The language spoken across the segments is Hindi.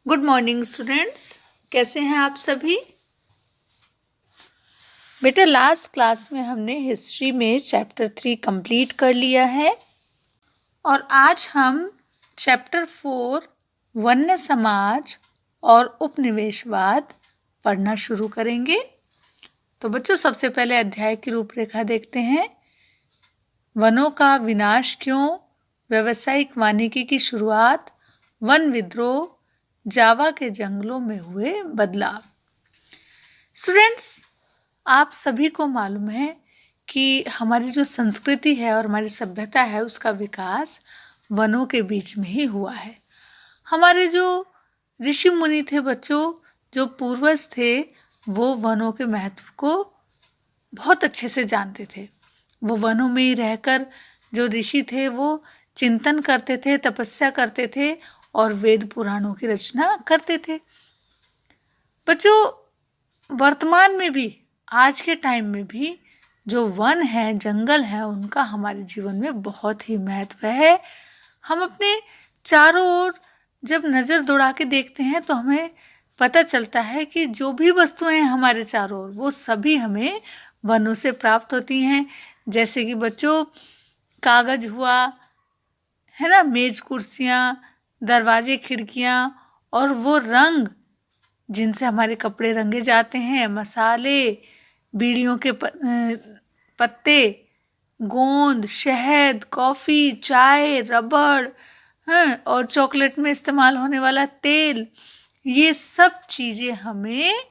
Good morning students. कैसे हैं आप सभी? बेटा, लास्ट क्लास में हमने हिस्ट्री में चैप्टर 3 कंप्लीट कर लिया है और आज हम चैप्टर 4 वन्य समाज और उपनिवेशवाद पढ़ना शुरू करेंगे। तो बच्चों, सबसे पहले अध्याय की रूपरेखा देखते हैं। वनों का विनाश क्यों, व्यावसायिक वानिकी की शुरुआत, वन विद्रोह, जावा के जंगलों में हुए बदलाव। स्टूडेंट्स, आप सभी को मालूम है कि हमारी जो संस्कृति है और हमारी सभ्यता है उसका विकास वनों के बीच में ही हुआ है। हमारे जो ऋषि मुनि थे बच्चों, जो पूर्वज थे, वो वनों के महत्व को बहुत अच्छे से जानते थे। वो वनों में ही रहकर, जो ऋषि थे वो चिंतन करते थे, तपस्या करते थे और वेद पुराणों की रचना करते थे। बच्चों, वर्तमान में भी, आज के टाइम में भी जो वन है, जंगल है, उनका हमारे जीवन में बहुत ही महत्व है। हम अपने चारों ओर जब नज़र दौड़ा के देखते हैं तो हमें पता चलता है कि जो भी वस्तुएं हैं हमारे चारों ओर, वो सभी हमें वनों से प्राप्त होती हैं। जैसे कि बच्चों, कागज हुआ, है ना, मेज कुर्सियाँ, दरवाजे खिड़कियाँ, और वो रंग जिनसे हमारे कपड़े रंगे जाते हैं, मसाले, बीड़ियों के पत्ते, गोंद, शहद, कॉफ़ी, चाय, रबड़, और चॉकलेट में इस्तेमाल होने वाला तेल, ये सब चीज़ें हमें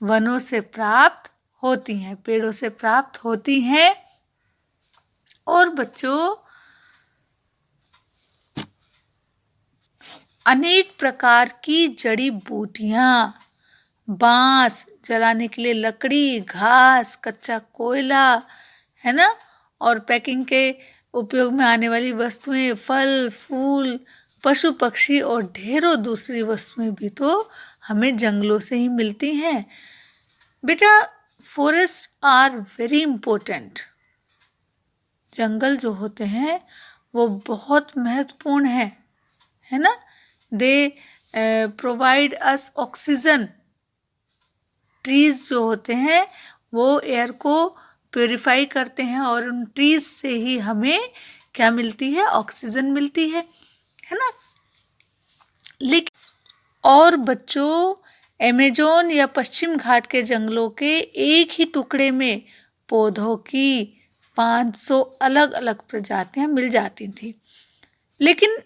वनों से प्राप्त होती हैं, पेड़ों से प्राप्त होती हैं। और बच्चों, अनेक प्रकार की जड़ी बूटियाँ, बांस, जलाने के लिए लकड़ी, घास, कच्चा कोयला, है ना, और पैकिंग के उपयोग में आने वाली वस्तुएं, फल, फूल, पशु पक्षी और ढेरों दूसरी वस्तुएं भी तो हमें जंगलों से ही मिलती हैं। बेटा, फॉरेस्ट आर वेरी इम्पोर्टेंट। जंगल जो होते हैं वो बहुत महत्वपूर्ण है ना। They provide us oxygen. Trees जो होते हैं वो एयर को प्योरीफाई करते हैं और उन ट्रीज से ही हमें क्या मिलती है? ऑक्सीजन मिलती है ना। लेकिन और बच्चों, अमेज़न या पश्चिम घाट के जंगलों के एक ही टुकड़े में पौधों की 500 अलग अलग प्रजातियां मिल जाती थी। लेकिन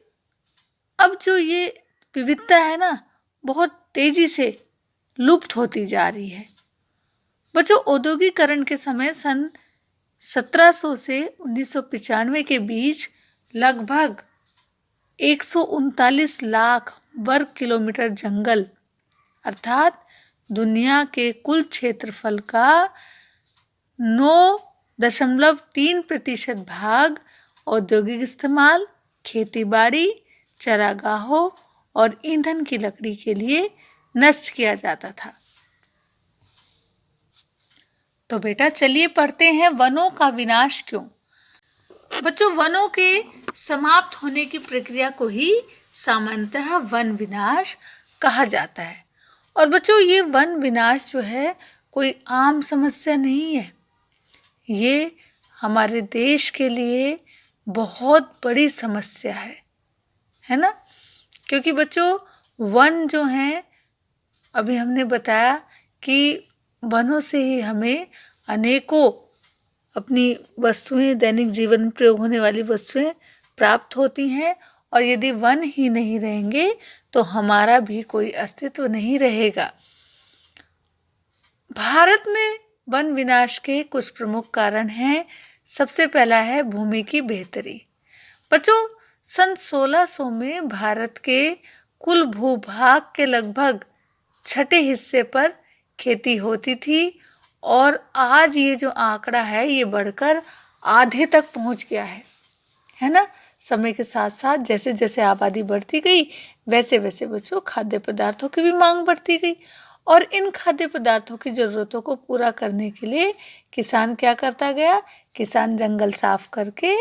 अब जो ये विविधता है ना, बहुत तेजी से लुप्त होती जा रही है। बच्चों, औद्योगिकरण के समय सन 1700 से 1995 के बीच लगभग 139 लाख वर्ग किलोमीटर जंगल, अर्थात दुनिया के कुल क्षेत्रफल का 9.3% भाग औद्योगिक इस्तेमाल, खेतीबाड़ी, चरागाहों और ईंधन की लकड़ी के लिए नष्ट किया जाता था। तो बेटा, चलिए पढ़ते हैं वनों का विनाश क्यों। बच्चों, वनों के समाप्त होने की प्रक्रिया को ही सामान्यतः वन विनाश कहा जाता है। और बच्चों, ये वन विनाश जो है कोई आम समस्या नहीं है। ये हमारे देश के लिए बहुत बड़ी समस्या है ना। क्योंकि बच्चों, वन जो हैं, अभी हमने बताया कि वनों से ही हमें अनेकों अपनी वस्तुएं, दैनिक जीवन में प्रयोग होने वाली वस्तुएं प्राप्त होती हैं। और यदि वन ही नहीं रहेंगे तो हमारा भी कोई अस्तित्व नहीं रहेगा। भारत में वन विनाश के कुछ प्रमुख कारण हैं। सबसे पहला है भूमि की बेहतरी। बच्चों, सन 1600 में भारत के कुल भूभाग के लगभग छठे हिस्से पर खेती होती थी और आज ये जो आंकड़ा है ये बढ़कर आधे तक पहुंच गया है ना। समय के साथ साथ जैसे जैसे आबादी बढ़ती गई वैसे वैसे बच्चों खाद्य पदार्थों की भी मांग बढ़ती गई और इन खाद्य पदार्थों की ज़रूरतों को पूरा करने के लिए किसान क्या करता गया? किसान जंगल साफ करके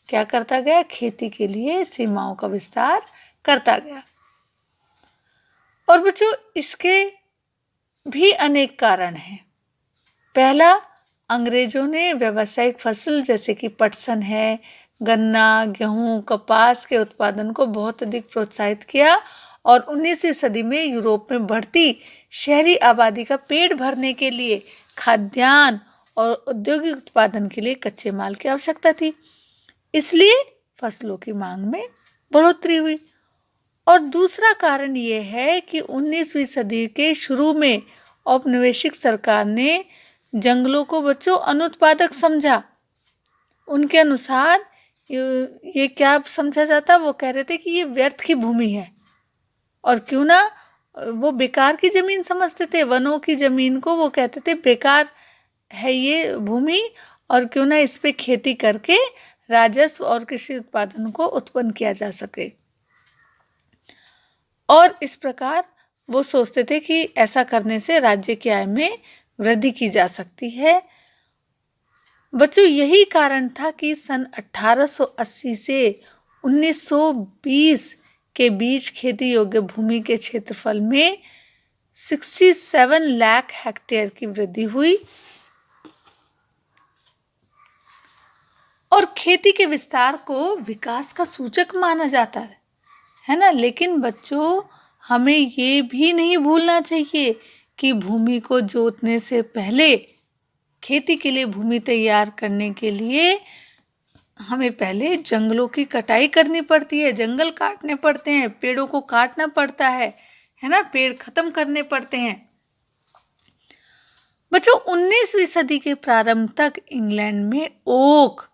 क्या करता गया? खेती के लिए सीमाओं का विस्तार करता गया। बच्चों इसके भी अनेक कारण हैं। पहला, अंग्रेजों ने व्यावसायिक फसल जैसे कि पटसन है, गन्ना, गेहूं, कपास के उत्पादन को बहुत अधिक प्रोत्साहित किया और 19वीं सदी में यूरोप में बढ़ती शहरी आबादी का पेट भरने के लिए खाद्यान्न और औद्योगिक उत्पादन के लिए कच्चे माल की आवश्यकता थी। इसलिए फसलों की मांग में बढ़ोतरी हुई। और दूसरा कारण यह है कि 19वीं सदी के शुरू में औपनिवेशिक सरकार ने जंगलों को बच्चों अनुत्पादक समझा। उनके अनुसार ये क्या समझा जाता, वो कह रहे थे कि ये व्यर्थ की भूमि है और क्यों ना, वो बेकार की जमीन समझते थे। वनों की जमीन को वो कहते थे बेकार है ये भूमि और क्यों ना इस पे खेती करके राजस्व और कृषि उत्पादन को उत्पन्न किया जा सके। और इस प्रकार वो सोचते थे कि ऐसा करने से राज्य की आय में वृद्धि की जा सकती है। बच्चों यही कारण था कि सन 1880 से 1920 के बीच खेती योग्य भूमि के क्षेत्रफल में 67 लाख हेक्टेयर की वृद्धि हुई। और खेती के विस्तार को विकास का सूचक माना जाता है ना। लेकिन बच्चों हमें ये भी नहीं भूलना चाहिए कि भूमि को जोतने से पहले, खेती के लिए भूमि तैयार करने के लिए हमें पहले जंगलों की कटाई करनी पड़ती है, जंगल काटने पड़ते हैं, पेड़ों को काटना पड़ता है ना, पेड़ खत्म करने पड़ते हैं। बच्चों 19वीं सदी के प्रारंभ तक इंग्लैंड में ओक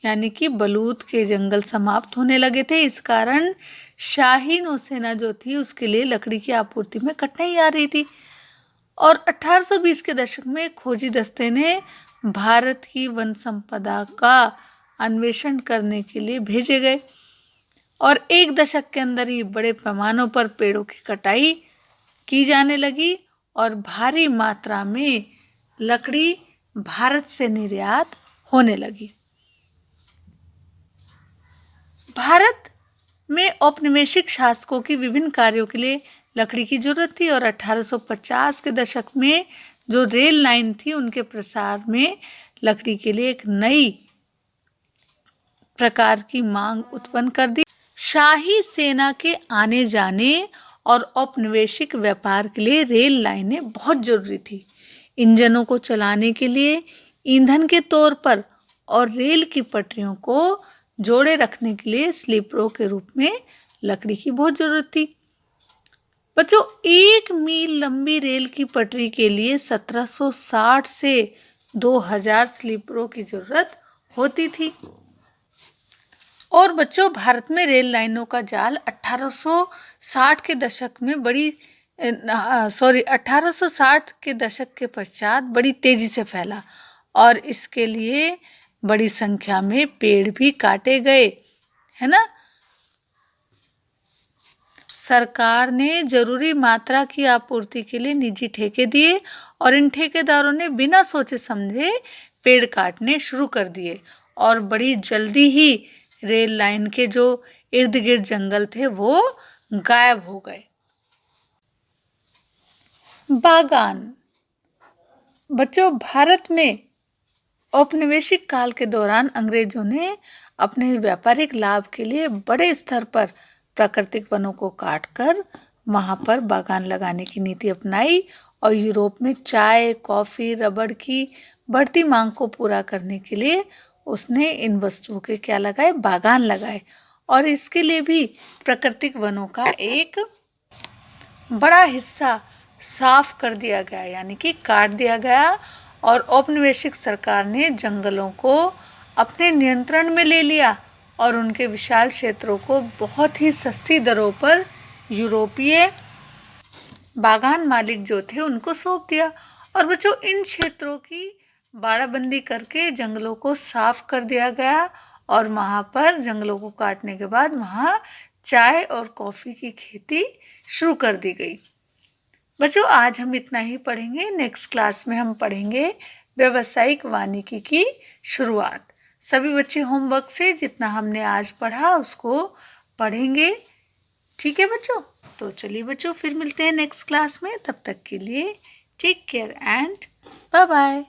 यानी कि बलूत के जंगल समाप्त होने लगे थे। इस कारण शाही नौसेना जो थी उसके लिए लकड़ी की आपूर्ति में कठिनाई आ रही थी। और 1820 के दशक में खोजी दस्ते ने भारत की वन संपदा का अन्वेषण करने के लिए भेजे गए और एक दशक के अंदर ही बड़े पैमानों पर पेड़ों की कटाई की जाने लगी और भारी मात्रा में लकड़ी भारत से निर्यात होने लगी। भारत में औपनिवेशिक शासकों की विभिन्न कार्यों के लिए लकड़ी की जरूरत थी और 1850 के दशक में जो रेल लाइन थी उनके प्रसार में लकड़ी के लिए एक नई प्रकार की मांग उत्पन्न कर दी। शाही सेना के आने जाने और औपनिवेशिक व्यापार के लिए रेल लाइनें बहुत जरूरी थी। इंजनों को चलाने के लिए ईंधन के तौर पर और रेल की पटरियों को जोड़े रखने के लिए स्लीपरों के रूप में लकड़ी की बहुत जरूरत थी। बच्चों 1 मील लंबी रेल की पटरी के लिए 1760 से 2000 स्लीपरों की जरूरत होती थी। और बच्चों भारत में रेल लाइनों का जाल 1860 के दशक में 1860 के दशक के पश्चात बड़ी तेजी से फैला और इसके लिए बड़ी संख्या में पेड़ भी काटे गए, है ना। सरकार ने जरूरी मात्रा की आपूर्ति के लिए निजी ठेके दिए और इन ठेकेदारों ने बिना सोचे समझे पेड़ काटने शुरू कर दिए और बड़ी जल्दी ही रेल लाइन के जो इर्द गिर्द जंगल थे वो गायब हो गए। बागान। बच्चों भारत में औपनिवेशिक काल के दौरान अंग्रेजों ने अपने व्यापारिक लाभ के लिए बड़े स्तर पर प्राकृतिक वनों को काटकर वहां पर बागान लगाने की नीति अपनाई और यूरोप में चाय, कॉफी, रबड़ की बढ़ती मांग को पूरा करने के लिए उसने इन वस्तुओं के क्या लगाए, बागान लगाए। और इसके लिए भी प्राकृतिक वनों का एक बड़ा हिस्सा साफ कर दिया गया यानी कि काट दिया गया और औपनिवेशिक सरकार ने जंगलों को अपने नियंत्रण में ले लिया और उनके विशाल क्षेत्रों को बहुत ही सस्ती दरों पर यूरोपीय बागान मालिक जो थे उनको सौंप दिया। और बच्चों इन क्षेत्रों की बाड़ाबंदी करके जंगलों को साफ कर दिया गया और वहाँ पर जंगलों को काटने के बाद वहाँ चाय और कॉफ़ी की खेती शुरू कर दी गई। बच्चों आज हम इतना ही पढ़ेंगे। नेक्स्ट क्लास में हम पढ़ेंगे व्यावसायिक वानिकी की शुरुआत। सभी बच्चे होमवर्क से जितना हमने आज पढ़ा उसको पढ़ेंगे। ठीक है बच्चों। तो चलिए बच्चों, फिर मिलते हैं नेक्स्ट क्लास में। तब तक के लिए take care and bye bye.